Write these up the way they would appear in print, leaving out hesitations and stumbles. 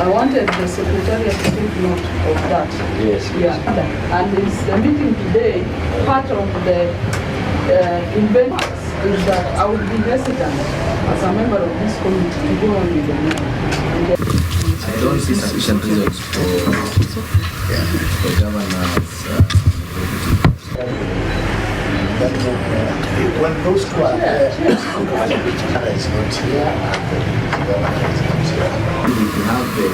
I wanted the Secretariat to take note of that. Yes. Yeah. And is the meeting today, part of the investments is that I would be hesitant as a member of this committee to go on with the meeting. I don't see sufficient reasons for governors. When those two are there, is not here and the governor is not here. We have the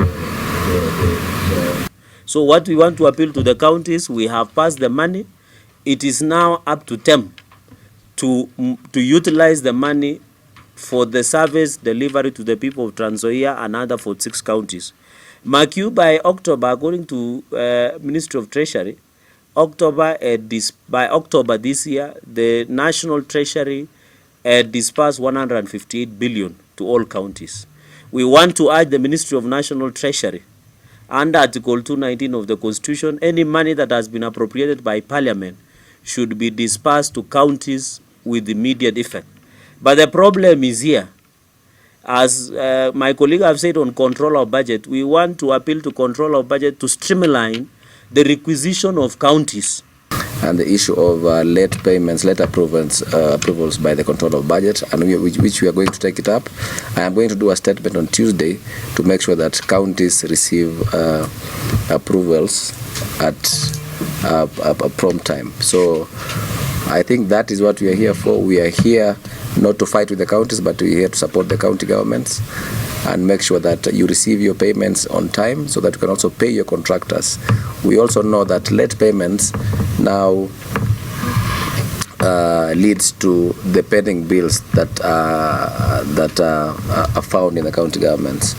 So what we want to appeal to the counties, we have passed the money. It is now up to them to utilize the money for the service delivery to the people of Trans Nzoia and other 46 counties. Mark you by October, according to Ministry of Treasury, by October this year, the National Treasury dispersed 158 billion to all counties. We want to urge the Ministry of National Treasury, under Article 219 of the Constitution, any money that has been appropriated by Parliament should be dispersed to counties with immediate effect. But the problem is here. As my colleague have said on control of budget, we want to appeal to control of budget to streamline the requisition of counties. and the issue of late payments, late approvals by the control of budget, and which we are going to take it up. I am going to do a statement on Tuesday to make sure that counties receive approvals at a prompt time. So I think that is what we are here for. We are here not to fight with the counties, but we are here to support the county governments and make sure that you receive your payments on time so that you can also pay your contractors. We also know that late payments now leads to the pending bills that are found in the county governments.